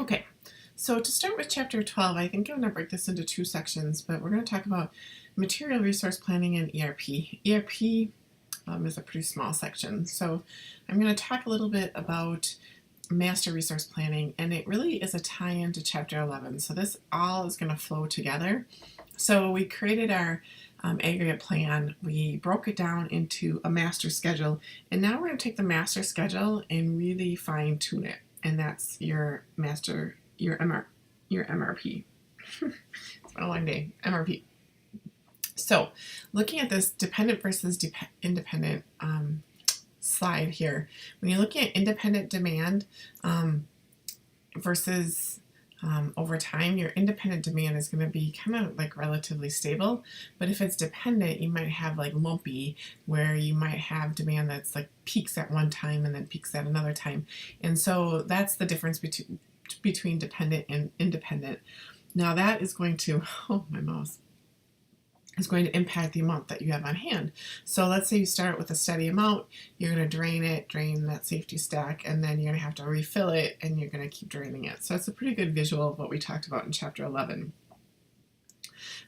Okay, so to start with chapter 12, I think I'm going to break this into two sections, but we're going to talk about material resource planning and ERP. ERP is a pretty small section, so I'm going to talk a little bit about master resource planning, and it really is a tie-in to chapter 11, so this all is going to flow together. So we created our aggregate plan, we broke it down into a master schedule, and now we're going to take the master schedule and really fine-tune it, and that's your MRP. It's been a long day. MRP. So looking at this dependent versus independent slide here, when you're looking at independent demand versus over time, your independent demand is going to be kind of like relatively stable, but if it's dependent, you might have like lumpy, where you might have demand that's like peaks at one time and then peaks at another time. And so that's the difference between dependent and independent. Now that is going to, oh, my mouse, is going to impact the amount that you have on hand. So let's say you start with a steady amount, you're going to drain that safety stack, and then you're going to have to refill it, and you're going to keep draining it. So it's a pretty good visual of what we talked about in chapter 11.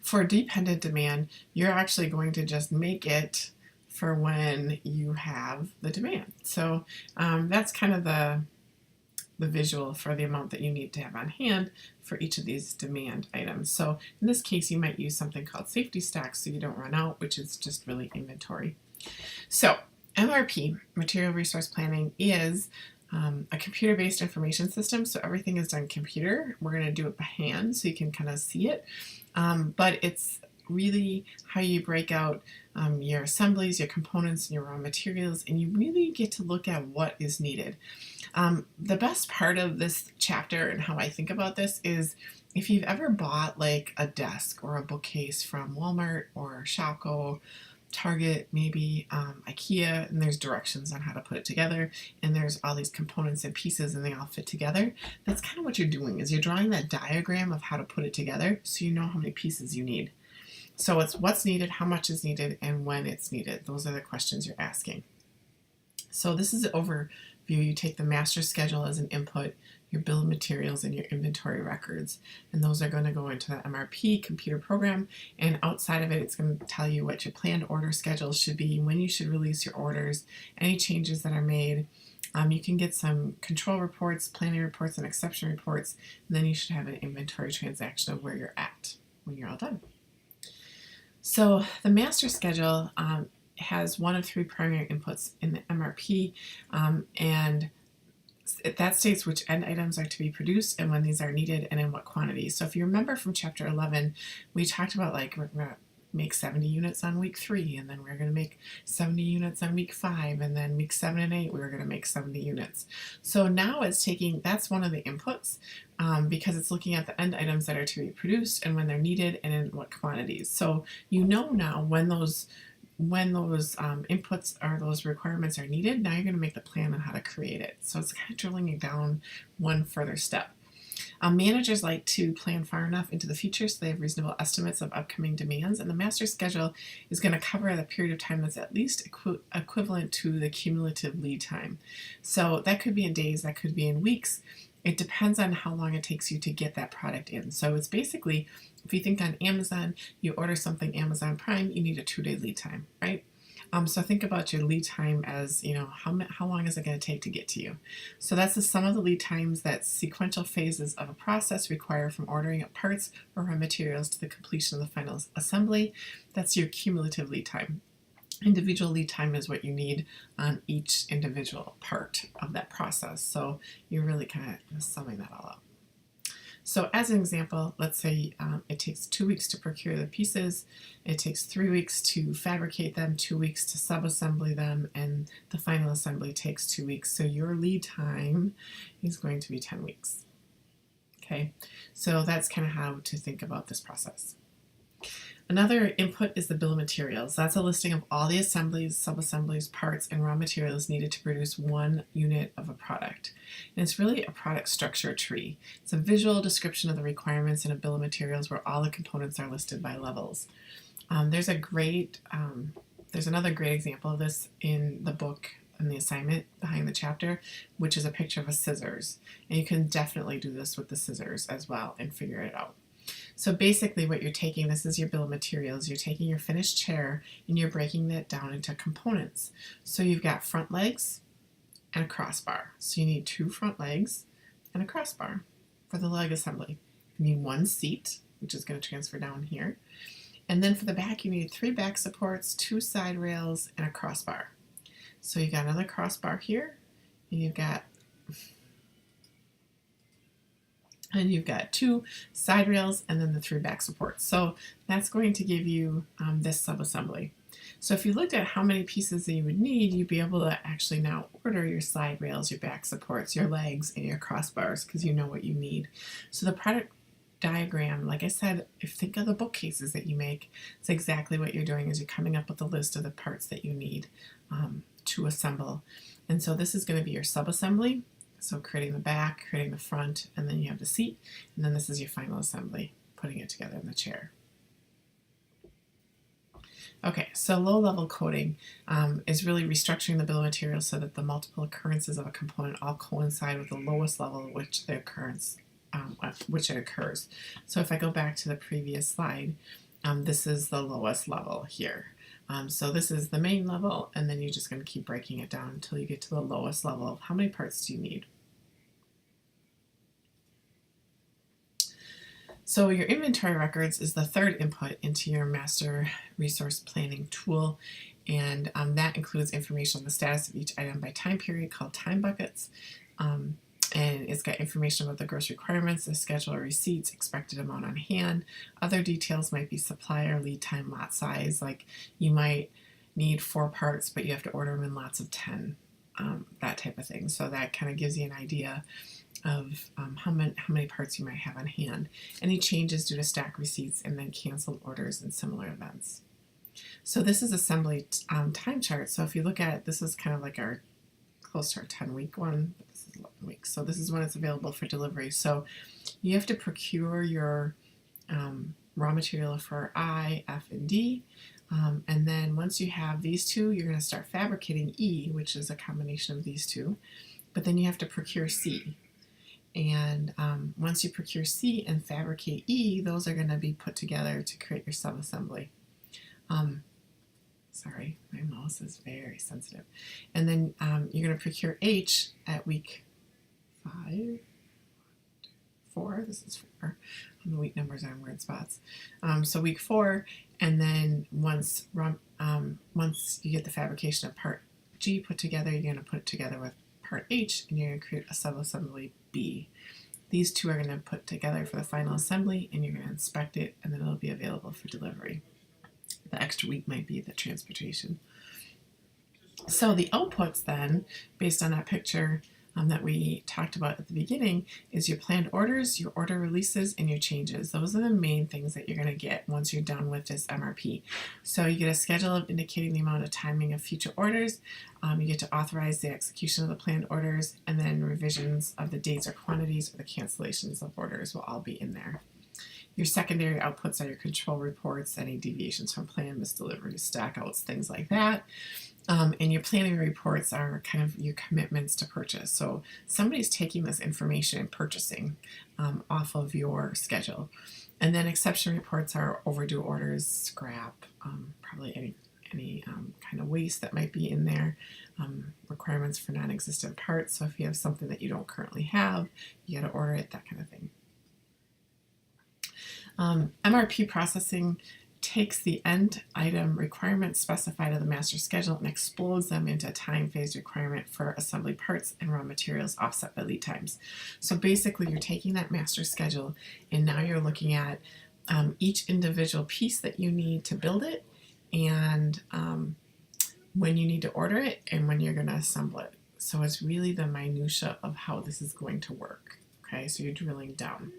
For dependent demand, you're actually going to just make it for when you have the demand. So that's kind of the visual for the amount that you need to have on hand for each of these demand items. So in this case, you might use something called safety stacks so you don't run out, which is just really inventory. So MRP, Material Resource Planning, is a computer-based information system. So everything is done computer. We're going to do it by hand so you can kind of see it. But it's really how you break out your assemblies, your components, and your raw materials, and you really get to look at what is needed. The best part of this chapter and how I think about this is if you've ever bought like a desk or a bookcase from Walmart or Shopko, Target, maybe IKEA, and there's directions on how to put it together, and there's all these components and pieces and they all fit together. That's kind of what you're doing, is you're drawing that diagram of how to put it together so you know how many pieces you need. So it's what's needed, how much is needed, and when it's needed. Those are the questions you're asking. So this is an overview. You take the master schedule as an input, your bill of materials, and your inventory records. And those are going to go into the MRP computer program. And outside of it, it's going to tell you what your planned order schedule should be, when you should release your orders, any changes that are made. You can get some control reports, planning reports, and exception reports. And then you should have an inventory transaction of where you're at when you're all done. So the master schedule has one of three primary inputs in the MRP, and that states which end items are to be produced and when these are needed and in what quantity. So if you remember from chapter 11, we talked about like we're going to make 70 units on week 3, and then we're going to make 70 units on week 5, and then week 7 and 8 we're going to make 70 units. So now it's taking, that's one of the inputs because it's looking at the end items that are to be produced and when they're needed and in what quantities. So you know now when those inputs or those requirements are needed. Now you're going to make the plan on how to create it. So it's kind of drilling it down one further step. Managers like to plan far enough into the future so they have reasonable estimates of upcoming demands, and the master schedule is going to cover the period of time that's at least equivalent to the cumulative lead time. So that could be in days, that could be in weeks. It depends on how long it takes you to get that product in. So it's basically, if you think on Amazon, you order something Amazon Prime, you need a 2-day lead time, right? So think about your lead time as, you know, how long is it going to take to get to you? So that's the sum of the lead times that sequential phases of a process require from ordering of parts or raw materials to the completion of the final assembly. That's your cumulative lead time. Individual lead time is what you need on each individual part of that process. So you're really kind of summing that all up. So as an example, let's say it takes 2 weeks to procure the pieces, it takes 3 weeks to fabricate them, 2 weeks to sub-assembly them, and the final assembly takes 2 weeks. So your lead time is going to be 10 weeks. Okay, so that's kind of how to think about this process. Another input is the bill of materials. That's a listing of all the assemblies, sub-assemblies, parts, and raw materials needed to produce one unit of a product. And it's really a product structure tree. It's a visual description of the requirements in a bill of materials where all the components are listed by levels. There's another great example of this in the book in the assignment behind the chapter, which is a picture of a scissors. And you can definitely do this with the scissors as well and figure it out. So basically what you're taking, this is your bill of materials, you're taking your finished chair and you're breaking that down into components. So you've got front legs and a crossbar. So you need 2 front legs and a crossbar for the leg assembly. You need 1 seat, which is going to transfer down here. And then for the back, you need 3 back supports, 2 side rails, and a crossbar. So you've got another crossbar here, and you've got 2 side rails, and then the 3 back supports. So that's going to give you this sub-assembly. So if you looked at how many pieces that you would need, you'd be able to actually now order your side rails, your back supports, your legs, and your crossbars, because you know what you need. So the product diagram, like I said, if you think of the bookcases that you make, it's exactly what you're doing is you're coming up with a list of the parts that you need to assemble. And so this is going to be your sub-assembly. So creating the back, creating the front, and then you have the seat, and then this is your final assembly, putting it together in the chair. Okay, so low-level coding is really restructuring the bill of materials so that the multiple occurrences of a component all coincide with the lowest level at which the occurrence which it occurs. So if I go back to the previous slide, this is the lowest level here. So this is the main level, and then you're just going to keep breaking it down until you get to the lowest level. How many parts do you need? So your inventory records is the 3rd input into your master resource planning tool, and that includes information on the status of each item by time period called time buckets. And it's got information about the gross requirements, the schedule of receipts, expected amount on hand. Other details might be supplier, lead time, lot size. Like you might need 4 parts, but you have to order them in lots of 10, that type of thing. So that kind of gives you an idea of how many parts you might have on hand. Any changes due to stack receipts and then canceled orders and similar events. So this is assembly time chart. So if you look at it, this is kind of like our close to our 10-week one, but this is 11 weeks. So this is when it's available for delivery. So you have to procure your raw material for I, F, and D. And then once you have these 2, you're going to start fabricating E, which is a combination of these 2. But then you have to procure C. And once you procure C and fabricate E, those are going to be put together to create your sub-assembly. Sorry, my mouse is very sensitive. And then you're going to procure H at week 4. This is 4. The week numbers are in weird spots. So week 4, and then once you get the fabrication of part G put together, you're going to put it together with part H, and you're going to create a sub-assembly B. These 2 are going to put together for the final assembly, and you're going to inspect it, and then it'll be available for delivery. The extra week might be the transportation. So the outputs then, based on that picture that we talked about at the beginning, is your planned orders, your order releases, and your changes. Those are the main things that you're going to get once you're done with this MRP. So you get a schedule of indicating the amount of timing of future orders. You get to authorize the execution of the planned orders, and then revisions of the dates or quantities or the cancellations of orders will all be in there. Your secondary outputs are your control reports, any deviations from plan, missed deliveries, stack outs, things like that. And your planning reports are kind of your commitments to purchase. So somebody's taking this information and purchasing off of your schedule. And then exception reports are overdue orders, scrap, probably any kind of waste that might be in there, requirements for non-existent parts. So if you have something that you don't currently have, you got to order it, that kind of thing. MRP processing takes the end item requirements specified in the master schedule and explodes them into a time phase requirement for assembly parts and raw materials offset by lead times. So basically you're taking that master schedule and now you're looking at each individual piece that you need to build it, and when you need to order it and when you're going to assemble it. So it's really the minutia of how this is going to work. Okay, so you're drilling down.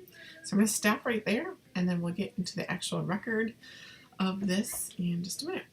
So I'm going to stop right there, and then we'll get into the actual record of this in just a minute.